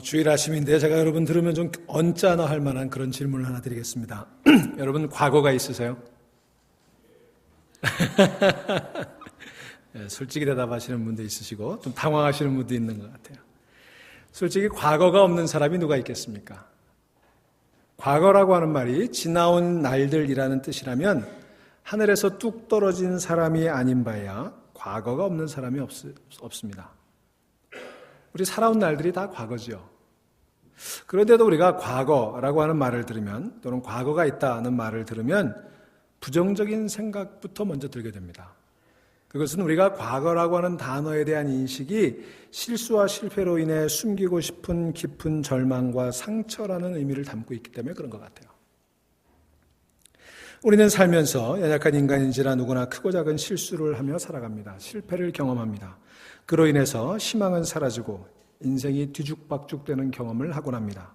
주일 아침인데 제가 여러분 들으면 좀 언짢아 할 만한 그런 질문을 하나 드리겠습니다. 여러분 과거가 있으세요? 네, 솔직히 대답하시는 분도 있으시고 좀 당황하시는 분도 있는 것 같아요. 솔직히 과거가 없는 사람이 누가 있겠습니까? 과거라고 하는 말이 지나온 날들이라는 뜻이라면 하늘에서 뚝 떨어진 사람이 아닌 바에야 과거가 없는 사람이 없습니다. 우리 살아온 날들이 다 과거지요. 그런데도 우리가 과거라고 하는 말을 들으면 또는 과거가 있다는 말을 들으면 부정적인 생각부터 먼저 들게 됩니다. 그것은 우리가 과거라고 하는 단어에 대한 인식이 실수와 실패로 인해 숨기고 싶은 깊은 절망과 상처라는 의미를 담고 있기 때문에 그런 것 같아요. 우리는 살면서 연약한 인간인지라 누구나 크고 작은 실수를 하며 살아갑니다. 실패를 경험합니다. 그로 인해서 희망은 사라지고 인생이 뒤죽박죽되는 경험을 하곤 합니다.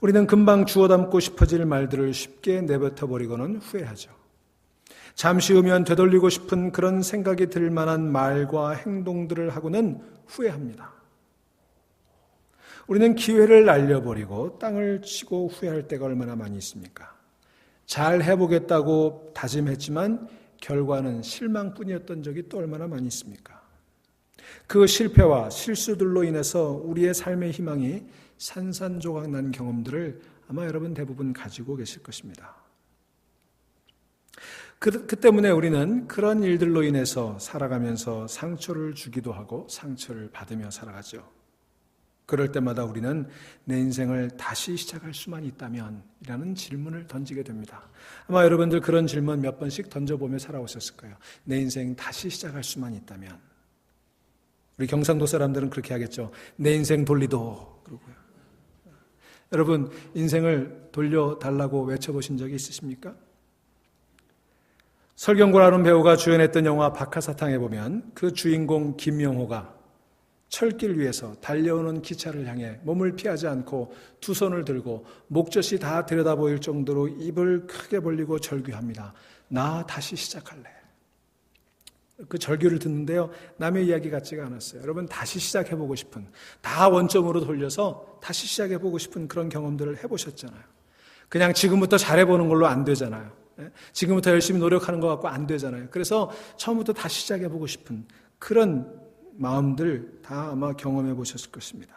우리는 금방 주워 담고 싶어질 말들을 쉽게 내뱉어버리고는 후회하죠. 잠시 후면 되돌리고 싶은 그런 생각이 들 만한 말과 행동들을 하고는 후회합니다. 우리는 기회를 날려버리고 땅을 치고 후회할 때가 얼마나 많이 있습니까? 잘 해보겠다고 다짐했지만 결과는 실망뿐이었던 적이 또 얼마나 많이 있습니까? 그 실패와 실수들로 인해서 우리의 삶의 희망이 산산조각 난 경험들을 아마 여러분 대부분 가지고 계실 것입니다. 그 때문에 우리는 그런 일들로 인해서 살아가면서 상처를 주기도 하고 상처를 받으며 살아가죠. 그럴 때마다 우리는 내 인생을 다시 시작할 수만 있다면? 이라는 질문을 던지게 됩니다. 아마 여러분들 그런 질문 몇 번씩 던져보며 살아오셨을 거예요. 내 인생 다시 시작할 수만 있다면? 우리 경상도 사람들은 그렇게 하겠죠. 내 인생 돌리도. 그러고요. 여러분 인생을 돌려달라고 외쳐보신 적이 있으십니까? 설경구라는 배우가 주연했던 영화 박하사탕에 보면 그 주인공 김명호가 철길 위에서 달려오는 기차를 향해 몸을 피하지 않고 두 손을 들고 목젖이 다 들여다 보일 정도로 입을 크게 벌리고 절규합니다. 나 다시 시작할래. 그 절규를 듣는데요, 남의 이야기 같지가 않았어요. 여러분 다시 시작해보고 싶은, 다 원점으로 돌려서 다시 시작해보고 싶은 그런 경험들을 해보셨잖아요. 그냥 지금부터 잘해보는 걸로 안 되잖아요. 지금부터 열심히 노력하는 것 같고 안 되잖아요. 그래서 처음부터 다시 시작해보고 싶은 그런 마음들 다 아마 경험해 보셨을 것입니다.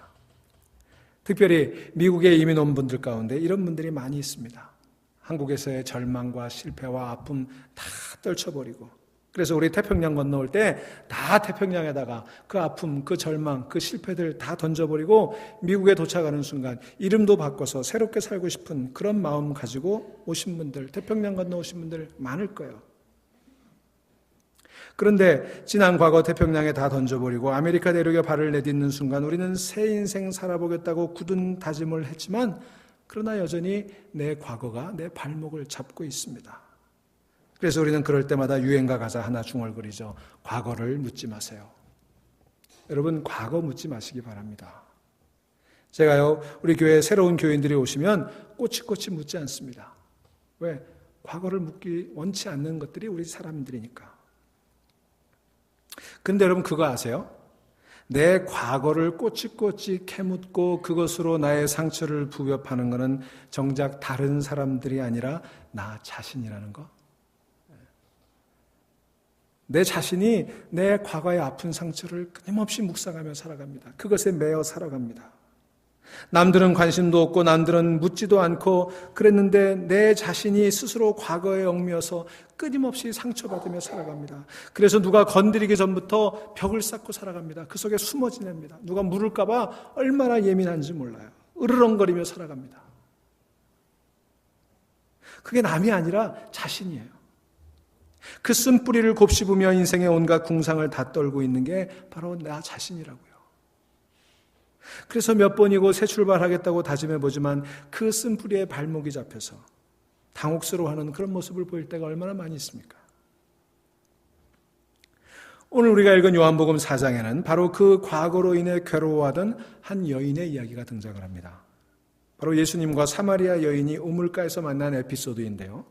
특별히 미국에 이민 온 분들 가운데 이런 분들이 많이 있습니다. 한국에서의 절망과 실패와 아픔 다 떨쳐버리고, 그래서 우리 태평양 건너올 때 다 태평양에다가 그 아픔, 그 절망, 그 실패들 다 던져버리고 미국에 도착하는 순간 이름도 바꿔서 새롭게 살고 싶은 그런 마음 가지고 오신 분들, 태평양 건너오신 분들 많을 거예요. 그런데 지난 과거 태평양에 다 던져버리고 아메리카 대륙에 발을 내딛는 순간 우리는 새 인생 살아보겠다고 굳은 다짐을 했지만 그러나 여전히 내 과거가 내 발목을 잡고 있습니다. 그래서 우리는 그럴 때마다 유행가 가사 하나 중얼거리죠. 과거를 묻지 마세요. 여러분 과거 묻지 마시기 바랍니다. 제가요 우리 교회에 새로운 교인들이 오시면 꼬치꼬치 묻지 않습니다. 왜? 과거를 묻기 원치 않는 것들이 우리 사람들이니까. 근데 여러분 그거 아세요? 내 과거를 꼬치꼬치 캐묻고 그것으로 나의 상처를 부벼파는 것은 정작 다른 사람들이 아니라 나 자신이라는 거. 내 자신이 내 과거의 아픈 상처를 끊임없이 묵상하며 살아갑니다. 그것에 매여 살아갑니다. 남들은 관심도 없고 남들은 묻지도 않고 그랬는데 내 자신이 스스로 과거에 얽매여서 끊임없이 상처받으며 살아갑니다. 그래서 누가 건드리기 전부터 벽을 쌓고 살아갑니다. 그 속에 숨어 지냅니다. 누가 물을까 봐 얼마나 예민한지 몰라요. 으르렁거리며 살아갑니다. 그게 남이 아니라 자신이에요. 그 쓴뿌리를 곱씹으며 인생의 온갖 궁상을 다 떨고 있는 게 바로 나 자신이라고요. 그래서 몇 번이고 새 출발하겠다고 다짐해보지만 그 쓴뿌리에 발목이 잡혀서 당혹스러워하는 그런 모습을 보일 때가 얼마나 많이 있습니까? 오늘 우리가 읽은 요한복음 4장에는 바로 그 과거로 인해 괴로워하던 한 여인의 이야기가 등장을 합니다. 바로 예수님과 사마리아 여인이 우물가에서 만난 에피소드인데요.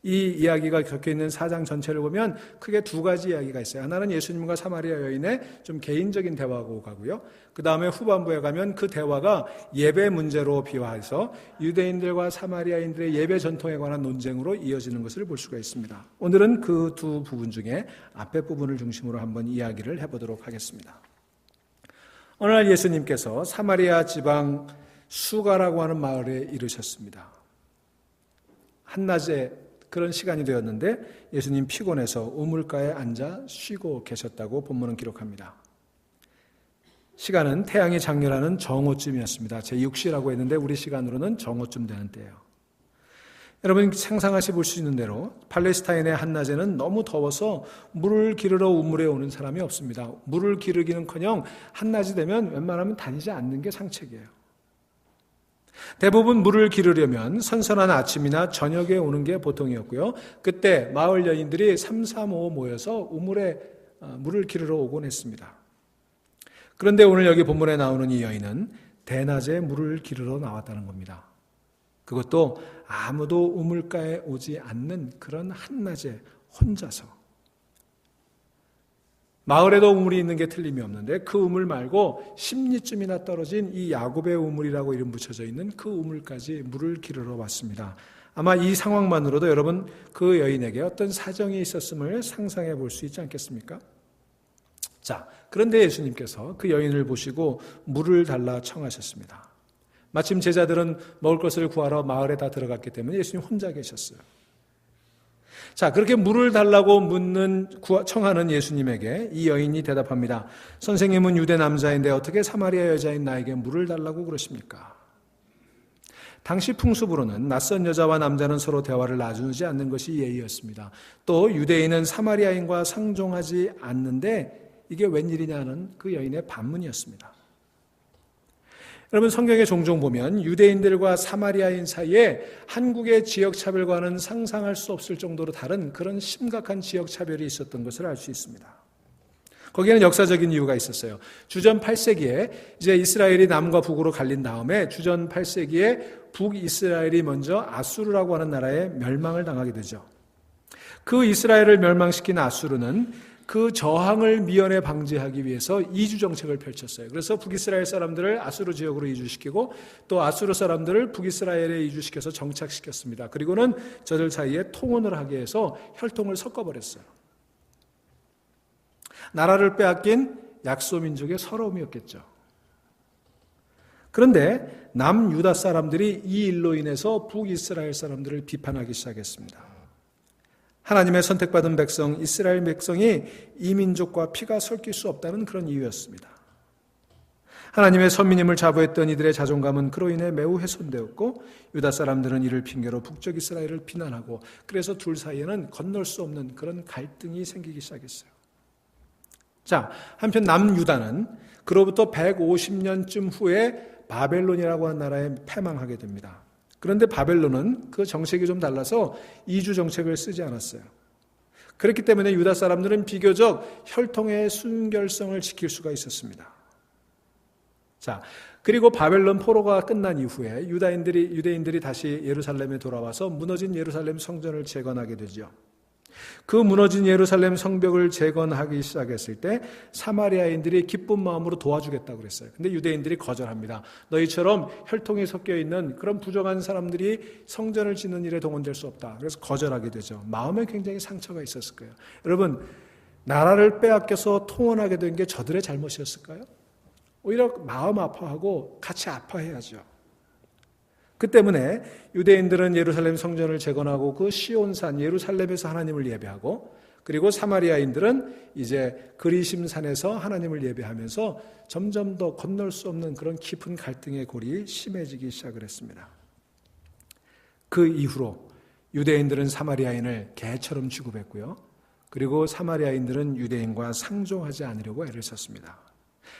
이 이야기가 적혀있는 4장 전체를 보면 크게 두 가지 이야기가 있어요. 하나는 예수님과 사마리아 여인의 좀 개인적인 대화고 가고요. 그 다음에 후반부에 가면 그 대화가 예배 문제로 비화해서 유대인들과 사마리아인들의 예배 전통에 관한 논쟁으로 이어지는 것을 볼 수가 있습니다. 오늘은 그 두 부분 중에 앞에 부분을 중심으로 한번 이야기를 해보도록 하겠습니다. 어느 날 예수님께서 사마리아 지방 수가라고 하는 마을에 이르셨습니다. 한낮에 그런 시간이 되었는데 예수님 피곤해서 우물가에 앉아 쉬고 계셨다고 본문은 기록합니다. 시간은 태양이 장렬하는 정오쯤이었습니다. 제6시라고 했는데 우리 시간으로는 정오쯤 되는 때예요. 여러분 상상하시 볼 수 있는 대로 팔레스타인의 한낮에는 너무 더워서 물을 기르러 우물에 오는 사람이 없습니다. 물을 기르기는커녕 한낮이 되면 웬만하면 다니지 않는 게 상책이에요. 대부분 물을 기르려면 선선한 아침이나 저녁에 오는 게 보통이었고요. 그때 마을 여인들이 3, 3, 5 모여서 우물에 물을 기르러 오곤 했습니다. 그런데 오늘 여기 본문에 나오는 이 여인은 대낮에 물을 기르러 나왔다는 겁니다. 그것도 아무도 우물가에 오지 않는 그런 한낮에 혼자서. 마을에도 우물이 있는 게 틀림이 없는데 그 우물 말고 10리쯤이나 떨어진 이 야곱의 우물이라고 이름 붙여져 있는 그 우물까지 물을 기르러 왔습니다. 아마 이 상황만으로도 여러분 그 여인에게 어떤 사정이 있었음을 상상해 볼 수 있지 않겠습니까? 자, 그런데 예수님께서 그 여인을 보시고 물을 달라 청하셨습니다. 마침 제자들은 먹을 것을 구하러 마을에 다 들어갔기 때문에 예수님 혼자 계셨어요. 자, 그렇게 물을 달라고 청하는 예수님에게 이 여인이 대답합니다. 선생님은 유대 남자인데 어떻게 사마리아 여자인 나에게 물을 달라고 그러십니까? 당시 풍습으로는 낯선 여자와 남자는 서로 대화를 나누지 않는 것이 예의였습니다. 또 유대인은 사마리아인과 상종하지 않는데 이게 웬일이냐는 그 여인의 반문이었습니다. 여러분 성경에 종종 보면 유대인들과 사마리아인 사이에 한국의 지역차별과는 상상할 수 없을 정도로 다른 그런 심각한 지역차별이 있었던 것을 알 수 있습니다. 거기에는 역사적인 이유가 있었어요. 주전 8세기에 이제 이스라엘이 남과 북으로 갈린 다음에 주전 8세기에 북이스라엘이 먼저 아수르라고 하는 나라에 멸망을 당하게 되죠. 그 이스라엘을 멸망시킨 아수르는 그 저항을 미연에 방지하기 위해서 이주 정책을 펼쳤어요. 그래서 북이스라엘 사람들을 아수르 지역으로 이주시키고 또 아수르 사람들을 북이스라엘에 이주시켜서 정착시켰습니다. 그리고는 저들 사이에 통혼을 하게 해서 혈통을 섞어버렸어요. 나라를 빼앗긴 약소민족의 서러움이었겠죠. 그런데 남유다 사람들이 이 일로 인해서 북이스라엘 사람들을 비판하기 시작했습니다. 하나님의 선택받은 백성, 이스라엘 백성이 이 민족과 피가 섞일 수 없다는 그런 이유였습니다. 하나님의 선민임을 자부했던 이들의 자존감은 그로 인해 매우 훼손되었고 유다 사람들은 이를 핑계로 북쪽 이스라엘을 비난하고 그래서 둘 사이에는 건널 수 없는 그런 갈등이 생기기 시작했어요. 자, 한편 남유다는 그로부터 150년쯤 후에 바벨론이라고 하는 나라에 패망하게 됩니다. 그런데 바벨론은 그 정책이 좀 달라서 이주 정책을 쓰지 않았어요. 그렇기 때문에 유다 사람들은 비교적 혈통의 순결성을 지킬 수가 있었습니다. 자, 그리고 바벨론 포로가 끝난 이후에 유대인들이 다시 예루살렘에 돌아와서 무너진 예루살렘 성전을 재건하게 되죠. 그 무너진 예루살렘 성벽을 재건하기 시작했을 때 사마리아인들이 기쁜 마음으로 도와주겠다고 그랬어요. 근데 유대인들이 거절합니다. 너희처럼 혈통이 섞여 있는 그런 부정한 사람들이 성전을 짓는 일에 동원될 수 없다. 그래서 거절하게 되죠. 마음에 굉장히 상처가 있었을 거예요. 여러분, 나라를 빼앗겨서 통원하게 된 게 저들의 잘못이었을까요? 오히려 마음 아파하고 같이 아파해야죠. 그 때문에 유대인들은 예루살렘 성전을 재건하고 그 시온산 예루살렘에서 하나님을 예배하고 그리고 사마리아인들은 이제 그리심산에서 하나님을 예배하면서 점점 더 건널 수 없는 그런 깊은 갈등의 골이 심해지기 시작을 했습니다. 그 이후로 유대인들은 사마리아인을 개처럼 취급했고요. 그리고 사마리아인들은 유대인과 상종하지 않으려고 애를 썼습니다.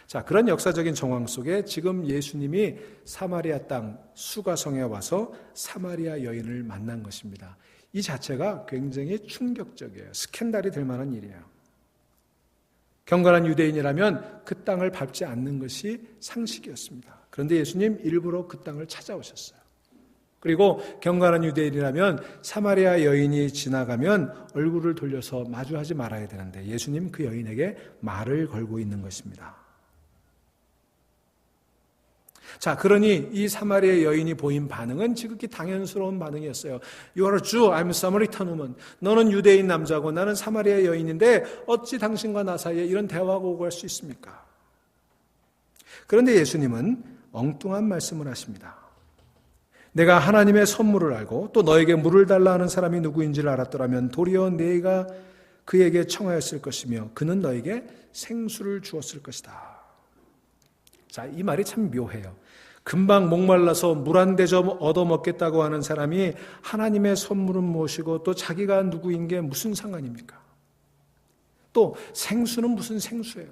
자, 그런 역사적인 정황 속에 지금 예수님이 사마리아 땅 수가성에 와서 사마리아 여인을 만난 것입니다. 이 자체가 굉장히 충격적이에요. 스캔들이 될 만한 일이에요. 경건한 유대인이라면 그 땅을 밟지 않는 것이 상식이었습니다. 그런데 예수님 일부러 그 땅을 찾아오셨어요. 그리고 경건한 유대인이라면 사마리아 여인이 지나가면 얼굴을 돌려서 마주하지 말아야 되는데 예수님 그 여인에게 말을 걸고 있는 것입니다. 자, 그러니 이 사마리아 여인이 보인 반응은 지극히 당연스러운 반응이었어요. You are a Jew, I'm a Samaritan woman. 너는 유대인 남자고 나는 사마리아 여인인데 어찌 당신과 나 사이에 이런 대화가 오고 갈 수 있습니까? 그런데 예수님은 엉뚱한 말씀을 하십니다. 내가 하나님의 선물을 알고 또 너에게 물을 달라 하는 사람이 누구인지를 알았더라면 도리어 네가 그에게 청하였을 것이며 그는 너에게 생수를 주었을 것이다. 자, 이 말이 참 묘해요. 금방 목말라서 물 한 대접 얻어먹겠다고 하는 사람이 하나님의 선물은 무엇이고 또 자기가 누구인 게 무슨 상관입니까? 또 생수는 무슨 생수예요?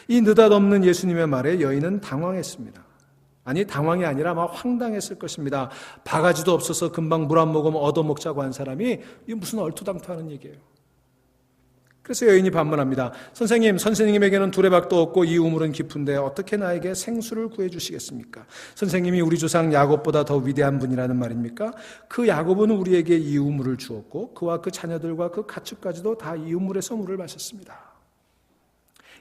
이 느닷없는 예수님의 말에 여인은 당황했습니다. 아니, 당황이 아니라 아마 황당했을 것입니다. 바가지도 없어서 금방 물 한 모금 얻어먹자고 한 사람이 이게 무슨 얼토당토하는 얘기예요. 그래서 여인이 반문합니다. 선생님에게는 두레박도 없고 이 우물은 깊은데 어떻게 나에게 생수를 구해주시겠습니까? 선생님이 우리 조상 야곱보다 더 위대한 분이라는 말입니까? 그 야곱은 우리에게 이 우물을 주었고 그와 그 자녀들과 그 가축까지도 다 이 우물에서 물을 마셨습니다.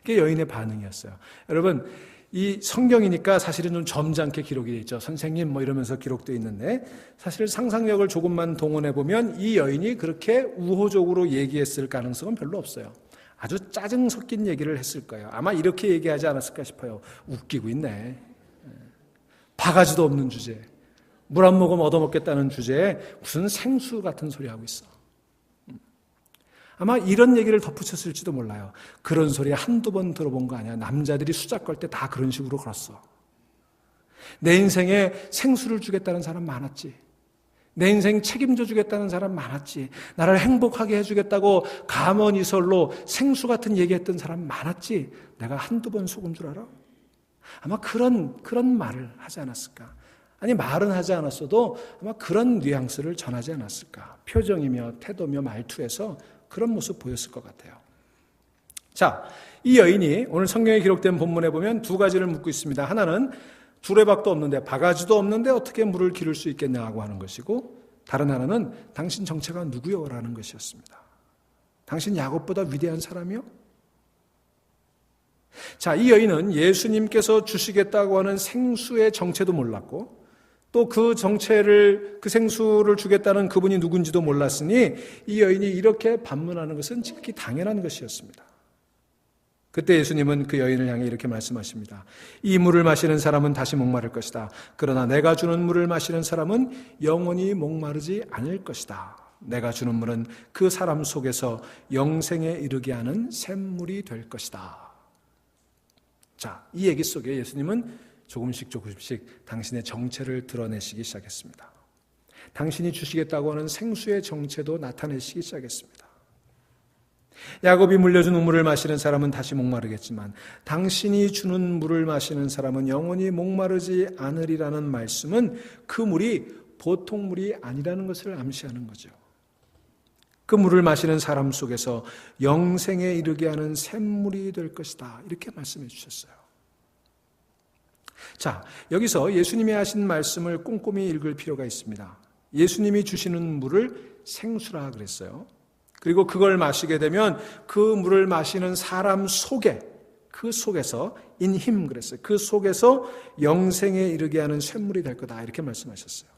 이게 여인의 반응이었어요. 여러분, 이 성경이니까 사실은 좀 점잖게 기록이 되어 있죠. 선생님 뭐 이러면서 기록되어 있는데 사실 상상력을 조금만 동원해 보면 이 여인이 그렇게 우호적으로 얘기했을 가능성은 별로 없어요. 아주 짜증 섞인 얘기를 했을 거예요. 아마 이렇게 얘기하지 않았을까 싶어요. 웃기고 있네. 바가지도 없는 주제. 물 한 모금 얻어먹겠다는 주제에 무슨 생수 같은 소리 하고 있어. 아마 이런 얘기를 덧붙였을지도 몰라요. 그런 소리 한두 번 들어본 거 아니야. 남자들이 수작 걸 때 다 그런 식으로 걸었어. 내 인생에 생수를 주겠다는 사람 많았지. 내 인생 책임져 주겠다는 사람 많았지. 나를 행복하게 해주겠다고 감언이설로 생수 같은 얘기했던 사람 많았지. 내가 한두 번 속은 줄 알아? 아마 그런 말을 하지 않았을까. 아니, 말은 하지 않았어도 아마 그런 뉘앙스를 전하지 않았을까. 표정이며 태도며 말투에서 그런 모습 보였을 것 같아요. 자, 이 여인이 오늘 성경에 기록된 본문에 보면 두 가지를 묻고 있습니다. 하나는 두레박도 없는데 바가지도 없는데 어떻게 물을 기를 수 있겠냐고 하는 것이고 다른 하나는 당신 정체가 누구요? 라는 것이었습니다. 당신 야곱보다 위대한 사람이요? 자, 이 여인은 예수님께서 주시겠다고 하는 생수의 정체도 몰랐고 또 그 생수를 주겠다는 그분이 누군지도 몰랐으니 이 여인이 이렇게 반문하는 것은 지극히 당연한 것이었습니다. 그때 예수님은 그 여인을 향해 이렇게 말씀하십니다. 이 물을 마시는 사람은 다시 목마를 것이다. 그러나 내가 주는 물을 마시는 사람은 영원히 목마르지 않을 것이다. 내가 주는 물은 그 사람 속에서 영생에 이르게 하는 샘물이 될 것이다. 자, 이 얘기 속에 예수님은 조금씩 당신의 정체를 드러내시기 시작했습니다. 당신이 주시겠다고 하는 생수의 정체도 나타내시기 시작했습니다. 야곱이 물려준 우물을 마시는 사람은 다시 목마르겠지만 당신이 주는 물을 마시는 사람은 영원히 목마르지 않으리라는 말씀은 그 물이 보통 물이 아니라는 것을 암시하는 거죠. 그 물을 마시는 사람 속에서 영생에 이르게 하는 샘물이 될 것이다. 이렇게 말씀해 주셨어요. 자, 여기서 예수님이 하신 말씀을 꼼꼼히 읽을 필요가 있습니다. 예수님이 주시는 물을 생수라 그랬어요. 그리고 그걸 마시게 되면 그 물을 마시는 사람 속에, 그 속에서 in him 그랬어요. 그 속에서 영생에 이르게 하는 샘물이 될 거다. 이렇게 말씀하셨어요.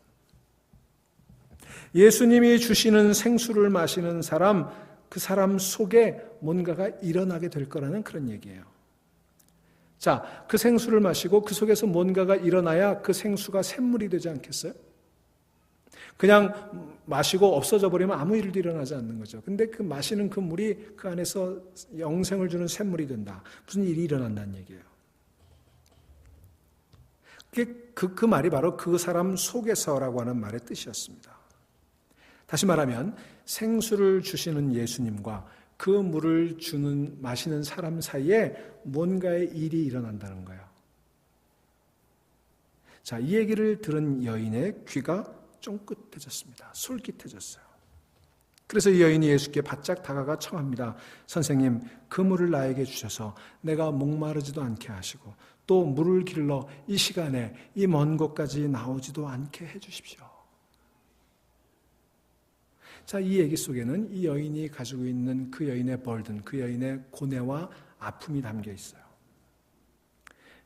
예수님이 주시는 생수를 마시는 사람, 그 사람 속에 뭔가가 일어나게 될 거라는 그런 얘기예요. 자, 그 생수를 마시고 그 속에서 뭔가가 일어나야 그 생수가 샘물이 되지 않겠어요? 그냥 마시고 없어져 버리면 아무 일도 일어나지 않는 거죠. 근데 그 마시는 그 물이 그 안에서 영생을 주는 샘물이 된다. 무슨 일이 일어난다는 얘기예요. 그 말이 바로 그 사람 속에서라고 하는 말의 뜻이었습니다. 다시 말하면 생수를 주시는 예수님과 그 물을 마시는 사람 사이에 뭔가의 일이 일어난다는 거예요. 자, 이 얘기를 들은 여인의 귀가 쫑긋해졌습니다. 솔깃해졌어요. 그래서 이 여인이 예수께 바짝 다가가 청합니다. 선생님, 그 물을 나에게 주셔서 내가 목마르지도 않게 하시고 또 물을 길러 이 시간에 이 먼 곳까지 나오지도 않게 해주십시오. 자, 이 얘기 속에는 이 여인이 가지고 있는 그 여인의 벌든, 그 여인의 고뇌와 아픔이 담겨 있어요.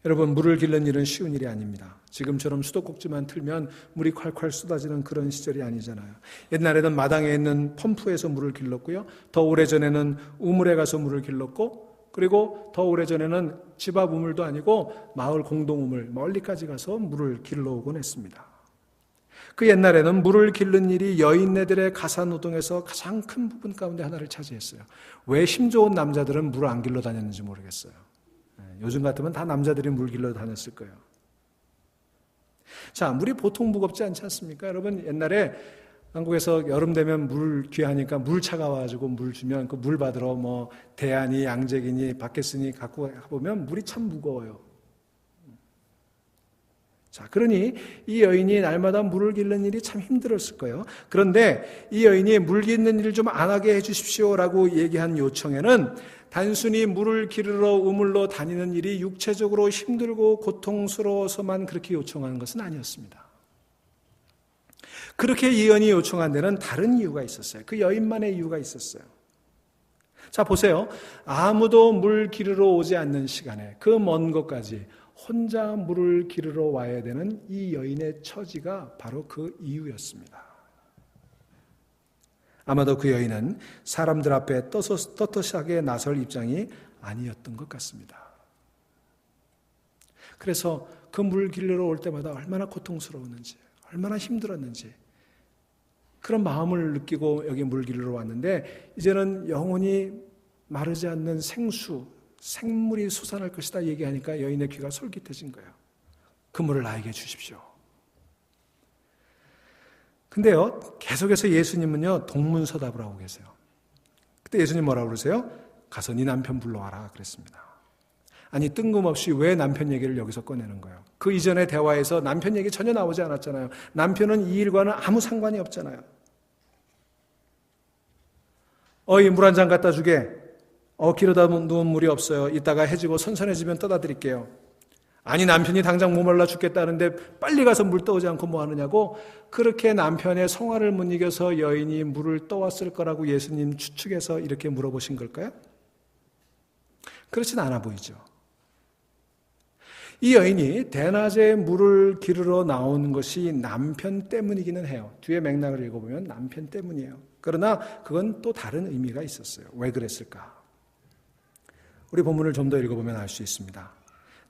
여러분, 물을 길는 일은 쉬운 일이 아닙니다. 지금처럼 수도꼭지만 틀면 물이 콸콸 쏟아지는 그런 시절이 아니잖아요. 옛날에는 마당에 있는 펌프에서 물을 길렀고요. 더 오래전에는 우물에 가서 물을 길렀고, 그리고 더 오래전에는 집 앞 우물도 아니고 마을 공동우물 멀리까지 가서 물을 길러오곤 했습니다. 그 옛날에는 물을 길는 일이 여인네들의 가사노동에서 가장 큰 부분 가운데 하나를 차지했어요. 왜 힘 좋은 남자들은 물을 안 길러 다녔는지 모르겠어요. 요즘 같으면 다 남자들이 물 길러 다녔을 거예요. 자, 물이 보통 무겁지 않지 않습니까? 여러분, 옛날에 한국에서 여름 되면 물 귀하니까 물차가 와가지고 물 주면 그 물 받으러 뭐 대안이 양재기니 바켓스니 갖고 가보면 물이 참 무거워요. 자, 그러니 이 여인이 날마다 물을 길는 일이 참 힘들었을 거예요. 그런데 이 여인이 물 길는 일을 좀 안 하게 해주십시오라고 얘기한 요청에는 단순히 물을 기르러 우물로 다니는 일이 육체적으로 힘들고 고통스러워서만 그렇게 요청하는 것은 아니었습니다. 그렇게 이 여인이 요청한 데는 다른 이유가 있었어요. 그 여인만의 이유가 있었어요. 자, 보세요. 아무도 물 기르러 오지 않는 시간에 그 먼 곳까지 혼자 물을 기르러 와야 되는 이 여인의 처지가 바로 그 이유였습니다. 아마도 그 여인은 사람들 앞에 떳떳하게 나설 입장이 아니었던 것 같습니다. 그래서 그 물 기르러 올 때마다 얼마나 고통스러웠는지, 얼마나 힘들었는지 그런 마음을 느끼고 여기 물 기르러 왔는데, 이제는 영원히 마르지 않는 생수, 생물이 솟아날 것이다 얘기하니까 여인의 귀가 솔깃해진 거예요. 그 물을 나에게 주십시오. 근데요, 계속해서 예수님은요, 동문서답을 하고 계세요. 그때 예수님 뭐라고 그러세요? 가서 네 남편 불러와라 그랬습니다. 아니, 뜬금없이 왜 남편 얘기를 여기서 꺼내는 거예요? 그 이전의 대화에서 남편 얘기 전혀 나오지 않았잖아요. 남편은 이 일과는 아무 상관이 없잖아요. 어이, 물 한 잔 갖다 주게. 길어다 놓은 물이 없어요. 이따가 해지고 선선해지면 떠다 드릴게요. 아니, 남편이 당장 목말라 죽겠다는데 빨리 가서 물 떠오지 않고 뭐 하느냐고. 그렇게 남편의 성화를 못 이겨서 여인이 물을 떠왔을 거라고 예수님 추측해서 이렇게 물어보신 걸까요? 그렇진 않아 보이죠. 이 여인이 대낮에 물을 기르러 나온 것이 남편 때문이기는 해요. 뒤에 맥락을 읽어보면 남편 때문이에요. 그러나 그건 또 다른 의미가 있었어요. 왜 그랬을까? 우리 본문을 좀 더 읽어보면 알 수 있습니다.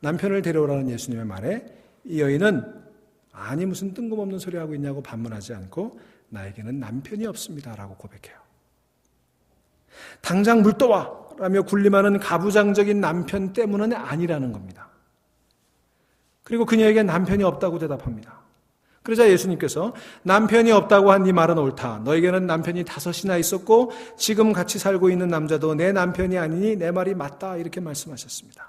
남편을 데려오라는 예수님의 말에 이 여인은 아니 무슨 뜬금없는 소리 하고 있냐고 반문하지 않고 나에게는 남편이 없습니다 라고 고백해요. 당장 물 떠와 라며 군림하는 가부장적인 남편 때문은 아니라는 겁니다. 그리고 그녀에게 남편이 없다고 대답합니다. 그러자 예수님께서 남편이 없다고 한 네 말은 옳다. 너에게는 남편이 5이나 있었고 지금 같이 살고 있는 남자도 내 남편이 아니니 내 말이 맞다. 이렇게 말씀하셨습니다.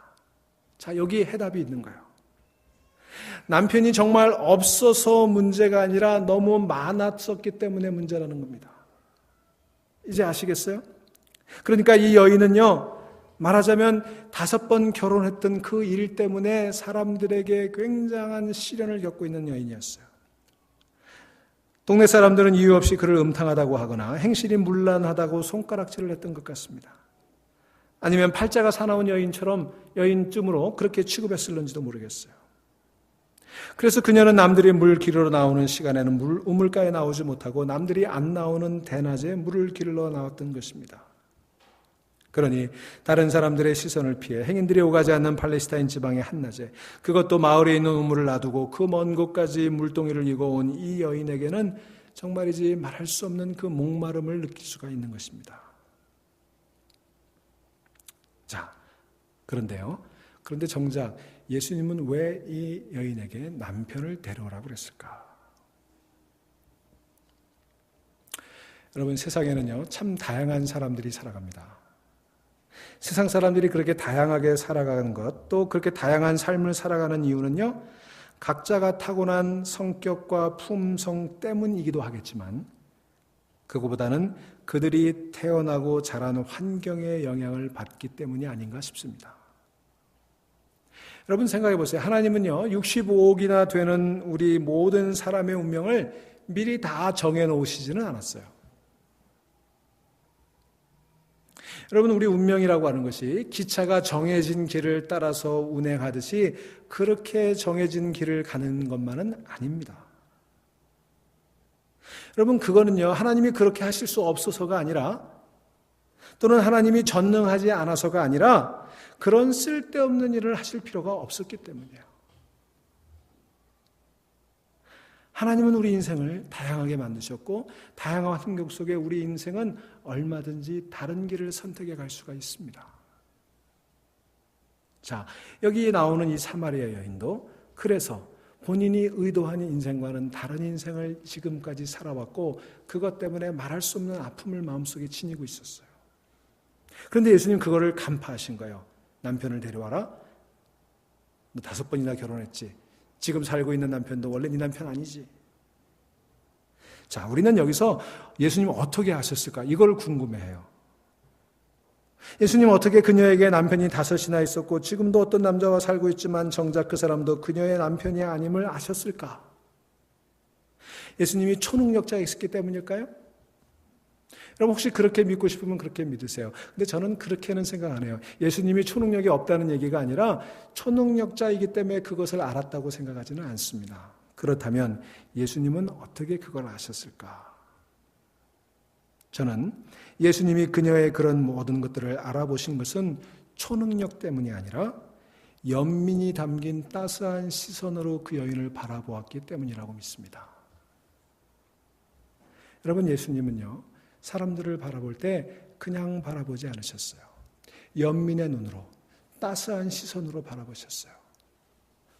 자, 여기 해답이 있는 거예요. 남편이 정말 없어서 문제가 아니라 너무 많았었기 때문에 문제라는 겁니다. 이제 아시겠어요? 그러니까 이 여인은요, 말하자면 5번 결혼했던 그 일 때문에 사람들에게 굉장한 시련을 겪고 있는 여인이었어요. 동네 사람들은 이유 없이 그를 음탕하다고 하거나 행실이 문란하다고 손가락질을 했던 것 같습니다. 아니면 팔자가 사나운 여인쯤으로 그렇게 취급했을는지도 모르겠어요. 그래서 그녀는 남들이 물 기르러 나오는 시간에는 우물가에 나오지 못하고 남들이 안 나오는 대낮에 물을 기르러 나왔던 것입니다. 그러니 다른 사람들의 시선을 피해 행인들이 오가지 않는 팔레스타인 지방의 한낮에, 그것도 마을에 있는 우물을 놔두고 그 먼 곳까지 물동이를 이고 온 이 여인에게는 정말이지 말할 수 없는 그 목마름을 느낄 수가 있는 것입니다. 자, 그런데 정작 예수님은 왜 이 여인에게 남편을 데려오라고 그랬을까? 여러분, 세상에는요, 참 다양한 사람들이 살아갑니다. 세상 사람들이 그렇게 다양하게 살아가는 것, 또 그렇게 다양한 삶을 살아가는 이유는요, 각자가 타고난 성격과 품성 때문이기도 하겠지만, 그거보다는 그들이 태어나고 자란 환경의 영향을 받기 때문이 아닌가 싶습니다. 여러분 생각해 보세요. 하나님은요, 65억이나 되는 우리 모든 사람의 운명을 미리 다 정해 놓으시지는 않았어요. 여러분, 우리 운명이라고 하는 것이 기차가 정해진 길을 따라서 운행하듯이 그렇게 정해진 길을 가는 것만은 아닙니다. 여러분, 그거는요, 하나님이 그렇게 하실 수 없어서가 아니라, 또는 하나님이 전능하지 않아서가 아니라 그런 쓸데없는 일을 하실 필요가 없었기 때문이에요. 하나님은 우리 인생을 다양하게 만드셨고 다양한 환경 속에 우리 인생은 얼마든지 다른 길을 선택해 갈 수가 있습니다. 자, 여기 나오는 이 사마리아 여인도 그래서 본인이 의도한 인생과는 다른 인생을 지금까지 살아왔고 그것 때문에 말할 수 없는 아픔을 마음속에 지니고 있었어요. 그런데 예수님 그거를 간파하신 거예요. 남편을 데려와라. 너 5번이나 결혼했지. 지금 살고 있는 남편도 원래 네 남편 아니지. 자, 우리는 여기서 예수님 어떻게 하셨을까? 이걸 궁금해해요. 예수님 어떻게 그녀에게 남편이 5이나 있었고 지금도 어떤 남자와 살고 있지만 정작 그 사람도 그녀의 남편이 아님을 아셨을까? 예수님이 초능력자이셨기 때문일까요? 여러분 혹시 그렇게 믿고 싶으면 그렇게 믿으세요. 근데 저는 그렇게는 생각 안 해요. 예수님이 초능력이 없다는 얘기가 아니라 초능력자이기 때문에 그것을 알았다고 생각하지는 않습니다. 그렇다면 예수님은 어떻게 그걸 아셨을까? 저는 예수님이 그녀의 그런 모든 것들을 알아보신 것은 초능력 때문이 아니라 연민이 담긴 따스한 시선으로 그 여인을 바라보았기 때문이라고 믿습니다. 여러분 예수님은요, 사람들을 바라볼 때 그냥 바라보지 않으셨어요. 연민의 눈으로, 따스한 시선으로 바라보셨어요.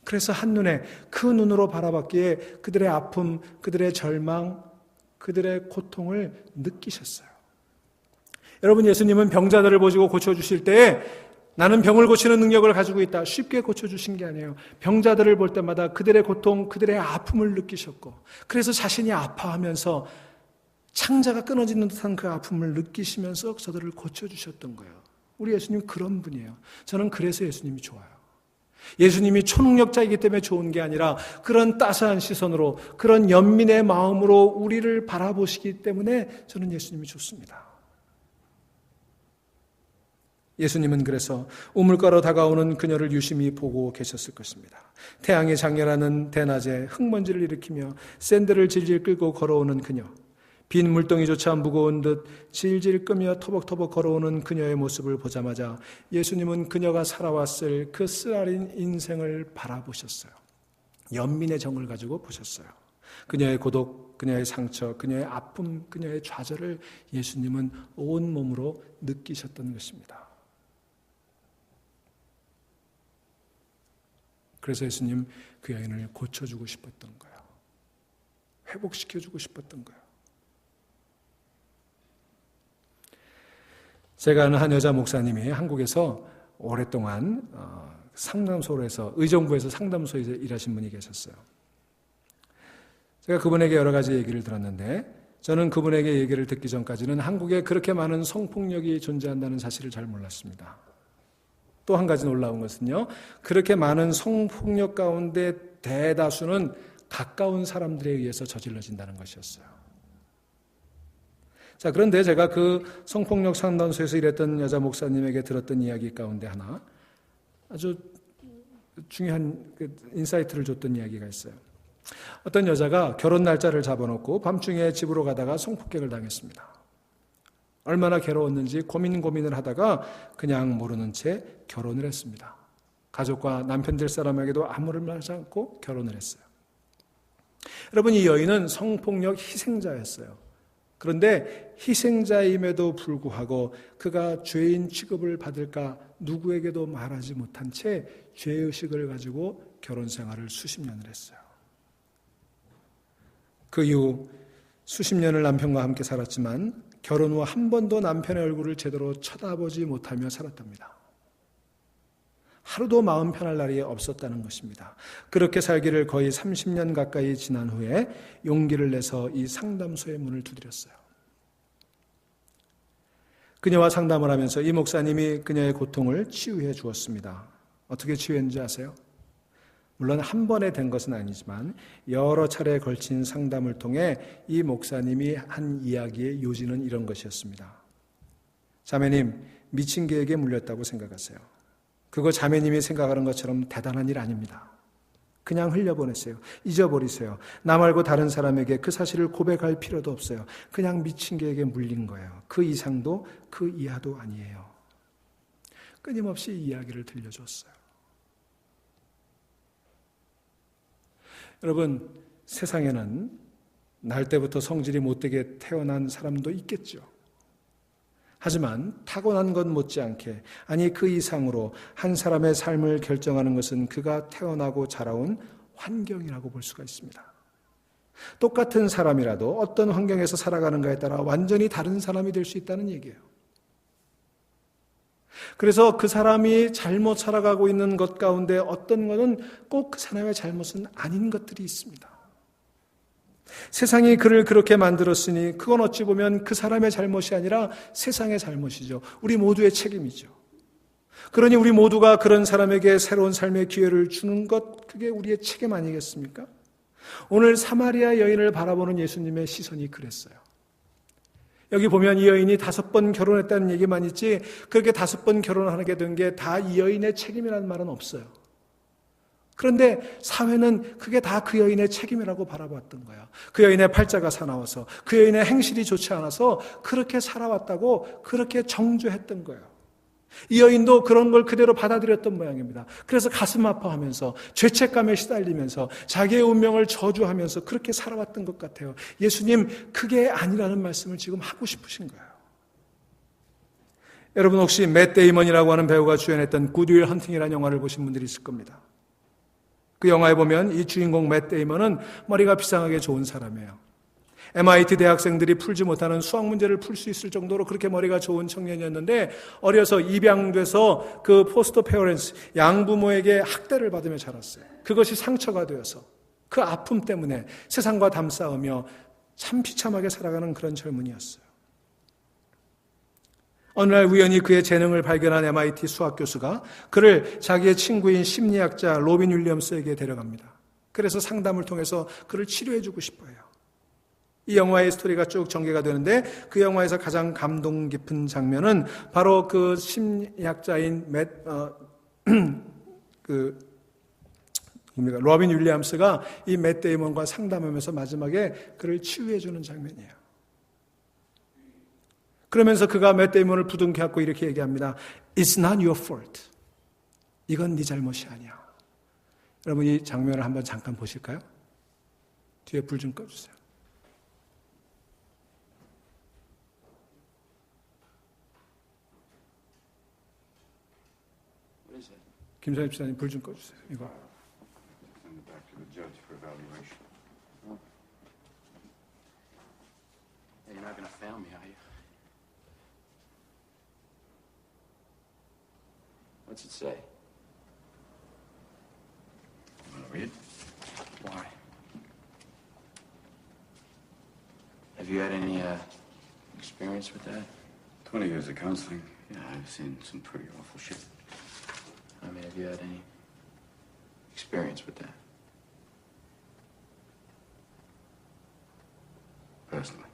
그래서 한눈에 그 눈으로 바라봤기에 그들의 아픔, 그들의 절망, 그들의 고통을 느끼셨어요. 여러분 예수님은 병자들을 보시고 고쳐주실 때에 나는 병을 고치는 능력을 가지고 있다. 쉽게 고쳐주신 게 아니에요. 병자들을 볼 때마다 그들의 고통, 그들의 아픔을 느끼셨고 그래서 자신이 아파하면서 창자가 끊어지는 듯한 그 아픔을 느끼시면서 저들을 고쳐주셨던 거예요. 우리 예수님 그런 분이에요. 저는 그래서 예수님이 좋아요. 예수님이 초능력자이기 때문에 좋은 게 아니라 그런 따스한 시선으로 그런 연민의 마음으로 우리를 바라보시기 때문에 저는 예수님이 좋습니다. 예수님은 그래서 우물가로 다가오는 그녀를 유심히 보고 계셨을 것입니다. 태양이 장렬하는 대낮에 흙먼지를 일으키며 샌들을 질질 끌고 걸어오는 그녀, 빈 물동이조차 무거운 듯 질질 끄며 터벅터벅 걸어오는 그녀의 모습을 보자마자 예수님은 그녀가 살아왔을 그 쓰라린 인생을 바라보셨어요. 연민의 정을 가지고 보셨어요. 그녀의 고독, 그녀의 상처, 그녀의 아픔, 그녀의 좌절을 예수님은 온몸으로 느끼셨던 것입니다. 그래서 예수님 그 여인을 고쳐주고 싶었던 거예요. 회복시켜주고 싶었던 거예요. 제가 아는 한 여자 목사님이 한국에서 오랫동안 상담소에서 의정부에서 상담소에서 일하신 분이 계셨어요. 제가 그분에게 여러 가지 얘기를 들었는데 저는 그분에게 얘기를 듣기 전까지는 한국에 그렇게 많은 성폭력이 존재한다는 사실을 잘 몰랐습니다. 또 한 가지 놀라운 것은요, 그렇게 많은 성폭력 가운데 대다수는 가까운 사람들에 의해서 저질러진다는 것이었어요. 자, 그런데 제가 그 성폭력 상담소에서 일했던 여자 목사님에게 들었던 이야기 가운데 하나 아주 중요한 인사이트를 줬던 이야기가 있어요. 어떤 여자가 결혼 날짜를 잡아놓고 밤중에 집으로 가다가 성폭행을 당했습니다. 얼마나 괴로웠는지 고민을 하다가 그냥 모르는 채 결혼을 했습니다. 가족과 남편 될 사람에게도 아무를 말하지 않고 결혼을 했어요. 여러분, 이 여인은 성폭력 희생자였어요. 그런데 희생자임에도 불구하고 그가 죄인 취급을 받을까 누구에게도 말하지 못한 채 죄의식을 가지고 결혼 생활을 수십 년을 했어요. 그 이후 수십 년을 남편과 함께 살았지만 결혼 후 한 번도 남편의 얼굴을 제대로 쳐다보지 못하며 살았답니다. 하루도 마음 편할 날이 없었다는 것입니다. 그렇게 살기를 거의 30년 가까이 지난 후에 용기를 내서 이 상담소의 문을 두드렸어요. 그녀와 상담을 하면서 이 목사님이 그녀의 고통을 치유해 주었습니다. 어떻게 치유했는지 아세요? 물론 한 번에 된 것은 아니지만 여러 차례에 걸친 상담을 통해 이 목사님이 한 이야기의 요지는 이런 것이었습니다. 자매님, 미친 개에게 물렸다고 생각하세요. 그거 자매님이 생각하는 것처럼 대단한 일 아닙니다. 그냥 흘려보내세요. 잊어버리세요. 나 말고 다른 사람에게 그 사실을 고백할 필요도 없어요. 그냥 미친 개에게 물린 거예요. 그 이상도 그 이하도 아니에요. 끊임없이 이 이야기를 들려줬어요. 여러분, 세상에는 날 때부터 성질이 못되게 태어난 사람도 있겠죠. 하지만 타고난 것 못지않게, 아니 그 이상으로 한 사람의 삶을 결정하는 것은 그가 태어나고 자라온 환경이라고 볼 수가 있습니다. 똑같은 사람이라도 어떤 환경에서 살아가는가에 따라 완전히 다른 사람이 될 수 있다는 얘기예요. 그래서 그 사람이 잘못 살아가고 있는 것 가운데 어떤 것은 꼭 그 사람의 잘못은 아닌 것들이 있습니다. 세상이 그를 그렇게 만들었으니 그건 어찌 보면 그 사람의 잘못이 아니라 세상의 잘못이죠. 우리 모두의 책임이죠. 그러니 우리 모두가 그런 사람에게 새로운 삶의 기회를 주는 것, 그게 우리의 책임 아니겠습니까? 오늘 사마리아 여인을 바라보는 예수님의 시선이 그랬어요. 여기 보면 이 여인이 5번 결혼했다는 얘기만 있지 그렇게 5번 결혼하게 된 게 다 이 여인의 책임이라는 말은 없어요. 그런데 사회는 그게 다 그 여인의 책임이라고 바라봤던 거야. 그 여인의 팔자가 사나워서, 그 여인의 행실이 좋지 않아서 그렇게 살아왔다고 그렇게 정죄했던 거예요. 이 여인도 그런 걸 그대로 받아들였던 모양입니다. 그래서 가슴 아파하면서 죄책감에 시달리면서 자기의 운명을 저주하면서 그렇게 살아왔던 것 같아요. 예수님, 그게 아니라는 말씀을 지금 하고 싶으신 거예요. 여러분 혹시 맷 데이먼이라고 하는 배우가 주연했던 굿 윌 헌팅이라는 영화를 보신 분들이 있을 겁니다. 그 영화에 보면 이 주인공 맷 데이먼은 머리가 비상하게 좋은 사람이에요. MIT 대학생들이 풀지 못하는 수학 문제를 풀 수 있을 정도로 그렇게 머리가 좋은 청년이었는데 어려서 입양돼서 그 포스터 페어런스, 양부모에게 학대를 받으며 자랐어요. 그것이 상처가 되어서 그 아픔 때문에 세상과 담싸우며 참 비참하게 살아가는 그런 젊은이였어요. 어느 날 우연히 그의 재능을 발견한 MIT 수학 교수가 그를 자기의 친구인 심리학자 로빈 윌리엄스에게 데려갑니다. 그래서 상담을 통해서 그를 치료해주고 싶어요. 이 영화의 스토리가 쭉 전개가 되는데 그 영화에서 가장 감동 깊은 장면은 바로 그 심리학자인 로빈 윌리엄스가 이 맷 데이먼과 상담하면서 마지막에 그를 치유해주는 장면이에요. 그러면서 그가 맷 데이먼을 부둥켜 안고 이렇게 얘기합니다. It's not your fault. 이건 네 잘못이 아니야. 여러분 이 장면을 한번 잠깐 보실까요? 뒤에 불 좀 꺼주세요. 김선희 집사님 불 좀 꺼주세요. 이거. You're not going to fail me, are you? What's it say? Want to read? Why? Have you had any experience with that? 20 years of counseling. Yeah, I've seen some pretty awful shit. I mean, have you had any experience with that? Personally.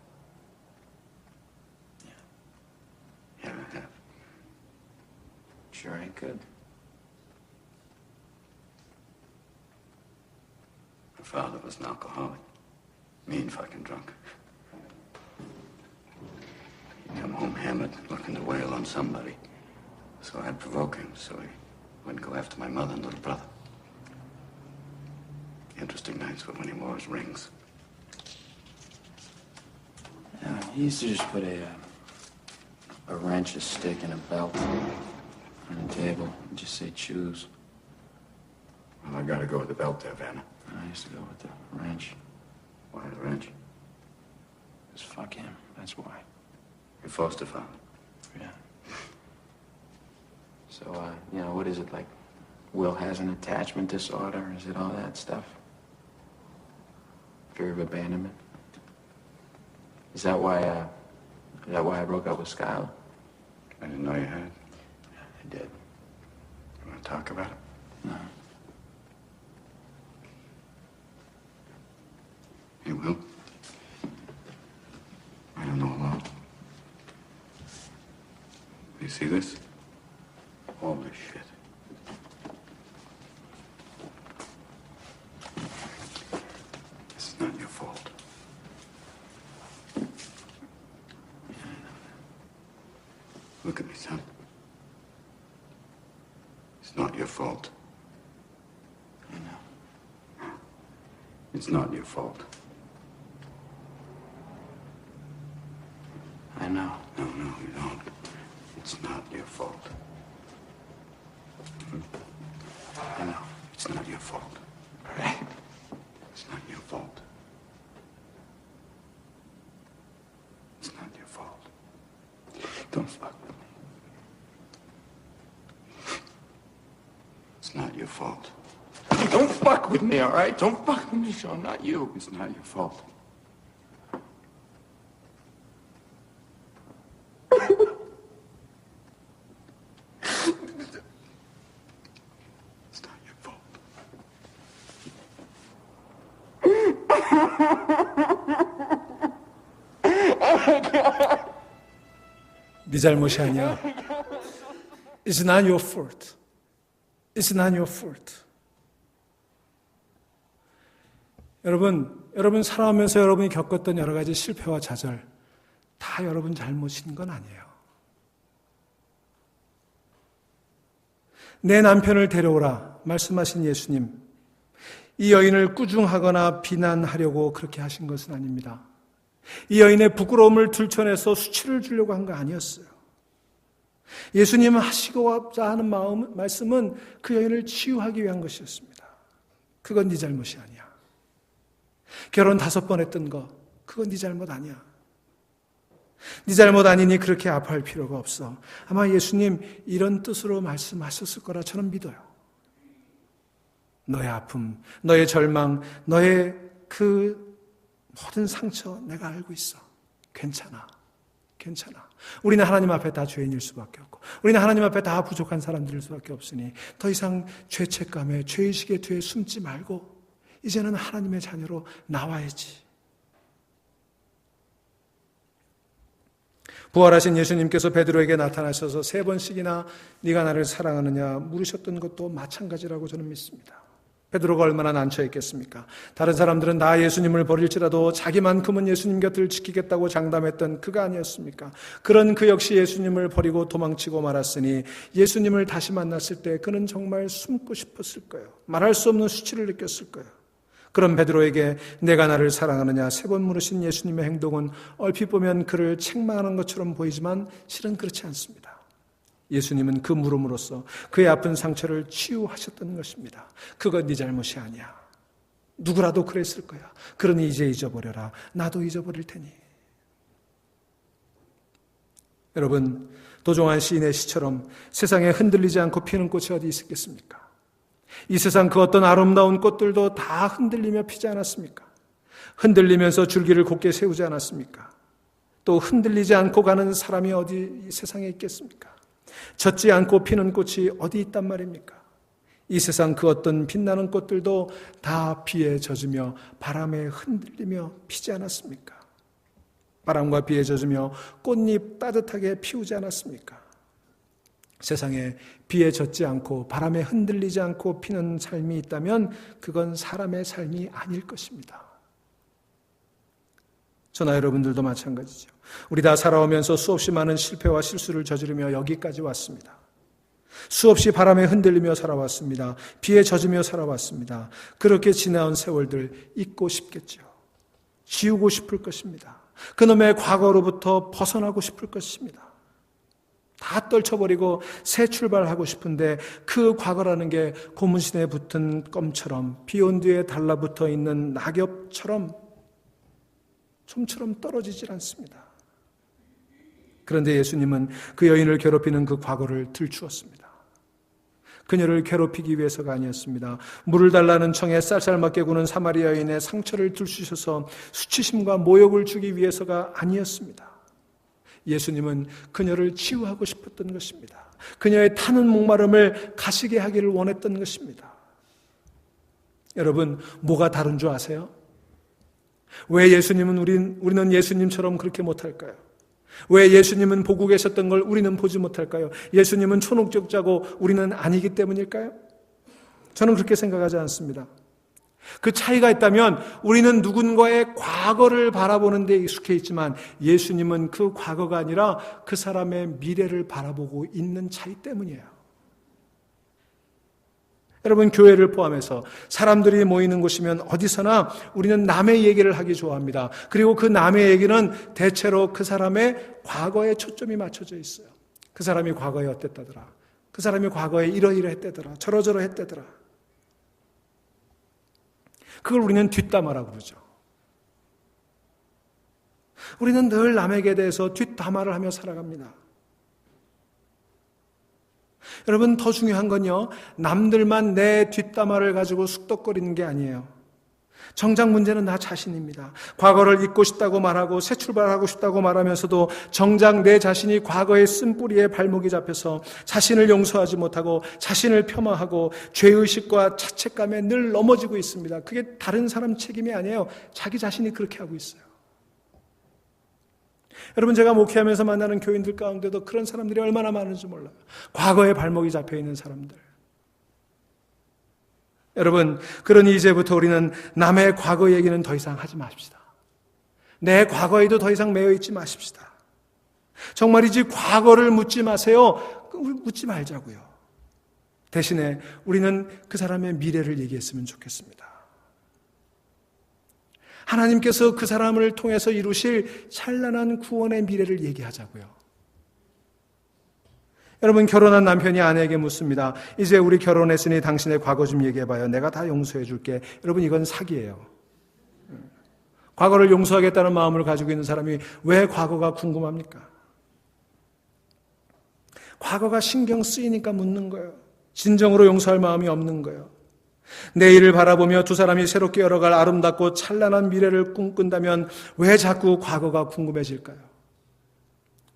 Yeah. Yeah, I have. Sure ain't good. My father was an alcoholic. Mean fucking drunk. He'd come home hammered, looking to wail on somebody. So I'd provoke him, so he wouldn't go after my mother and little brother. Interesting nights were when he wore his rings. He used to just put a wrench, a stick, and a belt on the table and just say choose. Well, I gotta go with the belt there, Vanna. I used to go with the wrench. Why the wrench? Just fuck him, that's why. Your foster father. Yeah. So, what is it, like Will has an attachment disorder? Is it all that stuff? Fear of abandonment? Is that why I broke up with Skylar? I didn't know you had. I did. You want to talk about it? No. You will? I don't know a lot. You see this? Holy shit. This is not your fault. Look at me, son. It's not your fault. I know. It's not your fault. I know. No, you don't. It's not your fault. I know. It's not your fault. Right. It's not your fault. It's not your fault. Don't fuck with me. It's not your fault. Don't fuck with me, all right? Don't fuck with me, Sean. Not you. It's not your fault. It's not your fault. 네 잘못이 아니야. It's not your fault. It's not your fault. 여러분 살아오면서 여러분이 겪었던 여러 가지 실패와 좌절 다 여러분 잘못인 건 아니에요. 내 남편을 데려오라 말씀하신 예수님, 이 여인을 꾸중하거나 비난하려고 그렇게 하신 것은 아닙니다. 이 여인의 부끄러움을 들춰내서 수치를 주려고 한 거 아니었어요. 예수님은 하시고자 하는 말씀은 그 여인을 치유하기 위한 것이었습니다. 그건 네 잘못이 아니야. 결혼 5번 했던 거, 그건 네 잘못 아니야. 네 잘못 아니니 그렇게 아파할 필요가 없어. 아마 예수님 이런 뜻으로 말씀하셨을 거라 저는 믿어요. 너의 아픔, 너의 절망, 너의 그 모든 상처 내가 알고 있어. 괜찮아. 우리는 하나님 앞에 다 죄인일 수밖에 없고, 우리는 하나님 앞에 다 부족한 사람들일 수밖에 없으니 더 이상 죄책감에 죄의식에 뒤에 숨지 말고 이제는 하나님의 자녀로 나와야지. 부활하신 예수님께서 베드로에게 나타나셔서 3번씩이나 네가 나를 사랑하느냐 물으셨던 것도 마찬가지라고 저는 믿습니다. 베드로가 얼마나 난처했겠습니까? 다른 사람들은 다 예수님을 버릴지라도 자기만큼은 예수님 곁을 지키겠다고 장담했던 그가 아니었습니까? 그런 그 역시 예수님을 버리고 도망치고 말았으니 예수님을 다시 만났을 때 그는 정말 숨고 싶었을 거예요. 말할 수 없는 수치를 느꼈을 거예요. 그런 베드로에게 내가 나를 사랑하느냐 3번 물으신 예수님의 행동은 얼핏 보면 그를 책망하는 것처럼 보이지만 실은 그렇지 않습니다. 예수님은 그 물음으로써 그의 아픈 상처를 치유하셨던 것입니다. 그건 네 잘못이 아니야. 누구라도 그랬을 거야. 그러니 이제 잊어버려라. 나도 잊어버릴 테니. 여러분, 도종환 시인의 시처럼 세상에 흔들리지 않고 피는 꽃이 어디 있겠습니까? 이 세상 그 어떤 아름다운 꽃들도 다 흔들리며 피지 않았습니까? 흔들리면서 줄기를 곧게 세우지 않았습니까? 또 흔들리지 않고 가는 사람이 어디 이 세상에 있겠습니까? 젖지 않고 피는 꽃이 어디 있단 말입니까? 이 세상 그 어떤 빛나는 꽃들도 다 비에 젖으며 바람에 흔들리며 피지 않았습니까? 바람과 비에 젖으며 꽃잎 따뜻하게 피우지 않았습니까? 세상에 비에 젖지 않고 바람에 흔들리지 않고 피는 삶이 있다면 그건 사람의 삶이 아닐 것입니다. 저나 여러분들도 마찬가지죠. 우리 다 살아오면서 수없이 많은 실패와 실수를 저지르며 여기까지 왔습니다. 수없이 바람에 흔들리며 살아왔습니다. 비에 젖으며 살아왔습니다. 그렇게 지나온 세월들 잊고 싶겠죠. 지우고 싶을 것입니다. 그놈의 과거로부터 벗어나고 싶을 것입니다. 다 떨쳐버리고 새 출발하고 싶은데 그 과거라는 게 고무신에 붙은 껌처럼 비 온 뒤에 달라붙어 있는 낙엽처럼 좀처럼 떨어지질 않습니다. 그런데 예수님은 그 여인을 괴롭히는 그 과거를 들추었습니다. 그녀를 괴롭히기 위해서가 아니었습니다. 물을 달라는 청에 쌀쌀맞게 구는 사마리아 여인의 상처를 들추셔서 수치심과 모욕을 주기 위해서가 아니었습니다. 예수님은 그녀를 치유하고 싶었던 것입니다. 그녀의 타는 목마름을 가시게 하기를 원했던 것입니다. 여러분, 뭐가 다른 줄 아세요? 왜 예수님은 우리는 예수님처럼 그렇게 못할까요? 왜 예수님은 보고 계셨던 걸 우리는 보지 못할까요? 예수님은 초능력자고 우리는 아니기 때문일까요? 저는 그렇게 생각하지 않습니다. 그 차이가 있다면 우리는 누군가의 과거를 바라보는 데 익숙해 있지만 예수님은 그 과거가 아니라 그 사람의 미래를 바라보고 있는 차이 때문이에요. 여러분, 교회를 포함해서 사람들이 모이는 곳이면 어디서나 우리는 남의 얘기를 하기 좋아합니다. 그리고 그 남의 얘기는 대체로 그 사람의 과거에 초점이 맞춰져 있어요. 그 사람이 과거에 어땠다더라. 그 사람이 과거에 이러이러했다더라. 저러저러했다더라. 그걸 우리는 뒷담화라고 그러죠. 우리는 늘 남에게 대해서 뒷담화를 하며 살아갑니다. 여러분, 더 중요한 건요, 남들만 내 뒷담화를 가지고 쑥덕거리는 게 아니에요. 정작 문제는 나 자신입니다. 과거를 잊고 싶다고 말하고 새 출발하고 싶다고 말하면서도 정작 내 자신이 과거의 쓴뿌리에 발목이 잡혀서 자신을 용서하지 못하고 자신을 폄하하고 죄의식과 자책감에 늘 넘어지고 있습니다. 그게 다른 사람 책임이 아니에요. 자기 자신이 그렇게 하고 있어요. 여러분, 제가 목회하면서 만나는 교인들 가운데도 그런 사람들이 얼마나 많은지 몰라요. 과거에 발목이 잡혀있는 사람들. 여러분, 그러니 이제부터 우리는 남의 과거 얘기는 더 이상 하지 마십시다. 내 과거에도 더 이상 매여있지 마십시다. 정말이지 과거를 묻지 마세요. 묻지 말자고요. 대신에 우리는 그 사람의 미래를 얘기했으면 좋겠습니다. 하나님께서 그 사람을 통해서 이루실 찬란한 구원의 미래를 얘기하자고요. 여러분, 결혼한 남편이 아내에게 묻습니다. 이제 우리 결혼했으니 당신의 과거 좀 얘기해봐요. 내가 다 용서해 줄게. 여러분, 이건 사기예요. 과거를 용서하겠다는 마음을 가지고 있는 사람이 왜 과거가 궁금합니까? 과거가 신경 쓰이니까 묻는 거예요. 진정으로 용서할 마음이 없는 거예요. 내일을 바라보며 두 사람이 새롭게 열어갈 아름답고 찬란한 미래를 꿈꾼다면 왜 자꾸 과거가 궁금해질까요?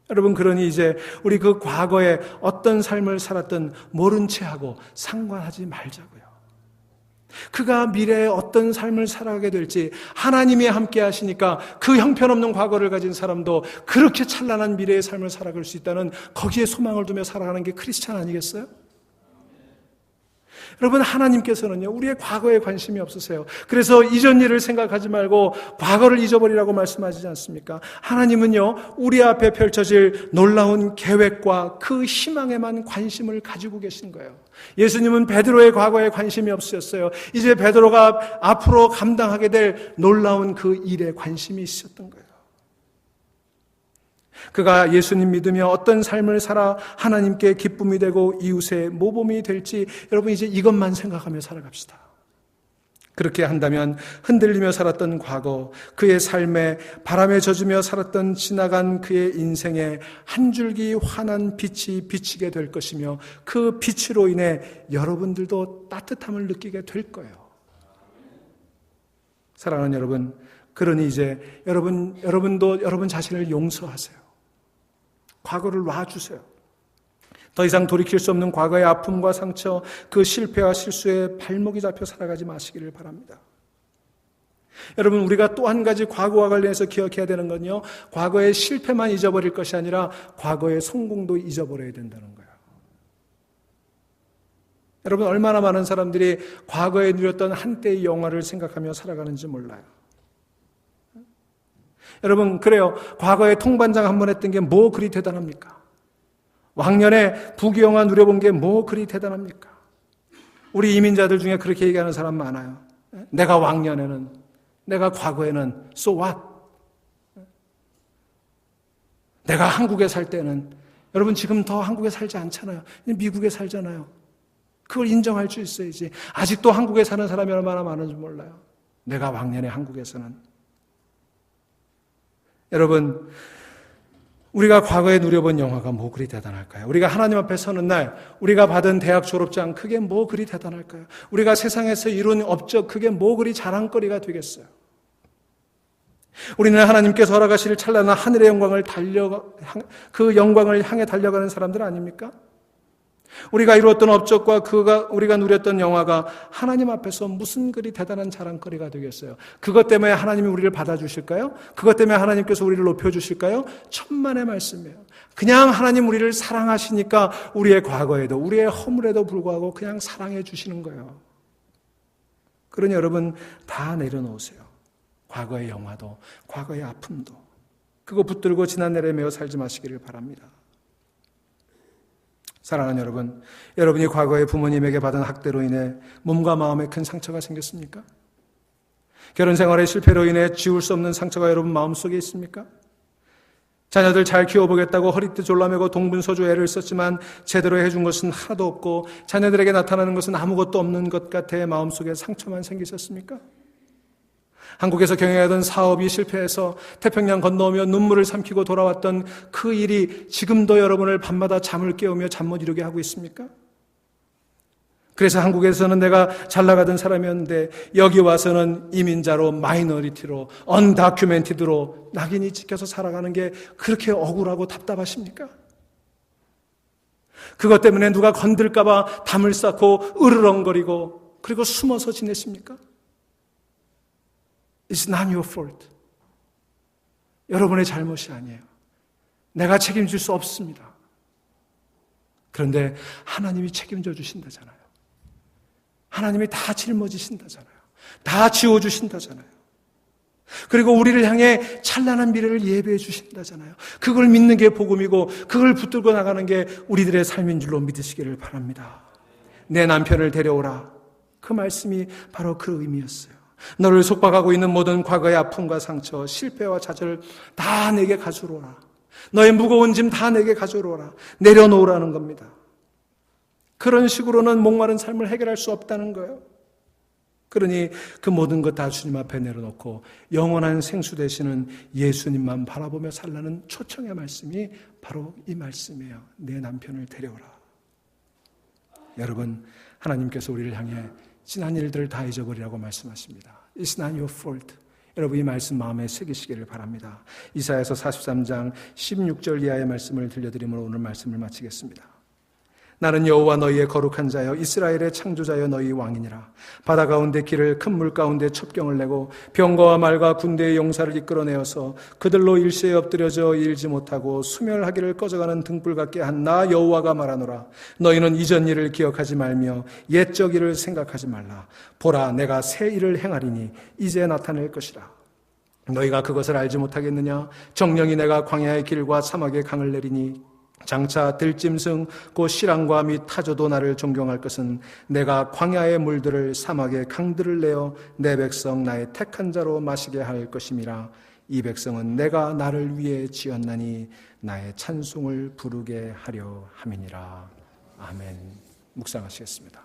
여러분, 그러니 이제 우리 그 과거에 어떤 삶을 살았든 모른 채 하고 상관하지 말자고요. 그가 미래에 어떤 삶을 살아가게 될지 하나님이 함께 하시니까 그 형편없는 과거를 가진 사람도 그렇게 찬란한 미래의 삶을 살아갈 수 있다는 거기에 소망을 두며 살아가는 게 크리스찬 아니겠어요? 여러분, 하나님께서는요, 우리의 과거에 관심이 없으세요. 그래서 이전 일을 생각하지 말고 과거를 잊어버리라고 말씀하시지 않습니까? 하나님은요, 우리 앞에 펼쳐질 놀라운 계획과 그 희망에만 관심을 가지고 계신 거예요. 예수님은 베드로의 과거에 관심이 없으셨어요. 이제 베드로가 앞으로 감당하게 될 놀라운 그 일에 관심이 있으셨던 거예요. 그가 예수님 믿으며 어떤 삶을 살아 하나님께 기쁨이 되고 이웃의 모범이 될지 여러분, 이제 이것만 생각하며 살아갑시다. 그렇게 한다면 흔들리며 살았던 과거, 그의 삶에 바람에 젖으며 살았던 지나간 그의 인생에 한 줄기 환한 빛이 비치게 될 것이며 그 빛으로 인해 여러분들도 따뜻함을 느끼게 될 거예요. 사랑하는 여러분, 그러니 이제 여러분도 여러분 자신을 용서하세요. 과거를 놔주세요. 더 이상 돌이킬 수 없는 과거의 아픔과 상처, 그 실패와 실수에 발목이 잡혀 살아가지 마시기를 바랍니다. 여러분, 우리가 또 한 가지 과거와 관련해서 기억해야 되는 건요, 과거의 실패만 잊어버릴 것이 아니라 과거의 성공도 잊어버려야 된다는 거예요. 여러분, 얼마나 많은 사람들이 과거에 누렸던 한때의 영화를 생각하며 살아가는지 몰라요. 여러분, 그래요. 과거에 통반장 한 번 했던 게 뭐 그리 대단합니까? 왕년에 부귀영화 누려본 게 뭐 그리 대단합니까? 우리 이민자들 중에 그렇게 얘기하는 사람 많아요. 내가 왕년에는, 내가 과거에는 so what? 내가 한국에 살 때는, 여러분 지금 더 한국에 살지 않잖아요. 미국에 살잖아요. 그걸 인정할 수 있어야지. 아직도 한국에 사는 사람이 얼마나 많은지 몰라요. 내가 왕년에 한국에서는. 여러분, 우리가 과거에 누려본 영화가 뭐 그리 대단할까요? 우리가 하나님 앞에 서는 날 우리가 받은 대학 졸업장, 그게 뭐 그리 대단할까요? 우리가 세상에서 이룬 업적, 그게 뭐 그리 자랑거리가 되겠어요? 우리는 하나님께서 허락하실 찬란한 하늘의 영광을 그 영광을 향해 달려가는 사람들 아닙니까? 우리가 이루었던 업적과 우리가 누렸던 영화가 하나님 앞에서 무슨 그리 대단한 자랑거리가 되겠어요? 그것 때문에 하나님이 우리를 받아주실까요? 그것 때문에 하나님께서 우리를 높여주실까요? 천만의 말씀이에요. 그냥 하나님 우리를 사랑하시니까 우리의 과거에도 우리의 허물에도 불구하고 그냥 사랑해 주시는 거예요. 그러니 여러분 다 내려놓으세요. 과거의 영화도 과거의 아픔도 그거 붙들고 지난 날에 매어 살지 마시기를 바랍니다. 사랑하는 여러분, 여러분이 과거에 부모님에게 받은 학대로 인해 몸과 마음에 큰 상처가 생겼습니까? 결혼 생활의 실패로 인해 지울 수 없는 상처가 여러분 마음속에 있습니까? 자녀들 잘 키워보겠다고 허리띠 졸라매고 동분서주 애를 썼지만 제대로 해준 것은 하나도 없고 자녀들에게 나타나는 것은 아무것도 없는 것 같아 마음속에 상처만 생기셨습니까? 한국에서 경영하던 사업이 실패해서 태평양 건너오며 눈물을 삼키고 돌아왔던 그 일이 지금도 여러분을 밤마다 잠을 깨우며 잠 못 이루게 하고 있습니까? 그래서 한국에서는 내가 잘 나가던 사람이었는데 여기 와서는 이민자로 마이너리티로 언다큐멘티드로 낙인이 찍혀서 살아가는 게 그렇게 억울하고 답답하십니까? 그것 때문에 누가 건들까 봐 담을 쌓고 으르렁거리고 그리고 숨어서 지내십니까? It's not your fault. 여러분의 잘못이 아니에요. 내가 책임질 수 없습니다. 그런데 하나님이 책임져 주신다잖아요. 하나님이 다 짊어지신다잖아요. 다 지워주신다잖아요. 그리고 우리를 향해 찬란한 미래를 예배해 주신다잖아요. 그걸 믿는 게 복음이고 그걸 붙들고 나가는 게 우리들의 삶인 줄로 믿으시기를 바랍니다. 내 남편을 데려오라. 그 말씀이 바로 그 의미였어요. 너를 속박하고 있는 모든 과거의 아픔과 상처, 실패와 좌절 다 내게 가져오라. 너의 무거운 짐 다 내게 가져오라. 내려놓으라는 겁니다. 그런 식으로는 목마른 삶을 해결할 수 없다는 거예요. 그러니 그 모든 것 다 주님 앞에 내려놓고 영원한 생수 되시는 예수님만 바라보며 살라는 초청의 말씀이 바로 이 말씀이에요. 내 남편을 데려오라. 여러분, 하나님께서 우리를 향해 지난 일들을 다 잊어버리라고 말씀하십니다. It's not your fault. 여러분 이 말씀 마음에 새기시기를 바랍니다. 이사야서 43장 16절 이하의 말씀을 들려드림으로 오늘 말씀을 마치겠습니다. 나는 여호와 너희의 거룩한 자여 이스라엘의 창조자여 너희 왕이니라. 바다 가운데 길을 큰 물 가운데 첩경을 내고 병거와 말과 군대의 용사를 이끌어내어서 그들로 일시에 엎드려져 일지 못하고 수멸하기를 꺼져가는 등불 같게 한 나 여호와가 말하노라. 너희는 이전 일을 기억하지 말며 옛적 일을 생각하지 말라. 보라 내가 새 일을 행하리니 이제 나타낼 것이라. 너희가 그것을 알지 못하겠느냐? 정령이 내가 광야의 길과 사막의 강을 내리니 장차 들짐승 곧 실랑과 및 타조도 나를 존경할 것은 내가 광야의 물들을 사막의 강들을 내어 내 백성 나의 택한 자로 마시게 할 것임이라. 이 백성은 내가 나를 위해 지었나니 나의 찬송을 부르게 하려 함이니라. 아멘. 묵상하시겠습니다.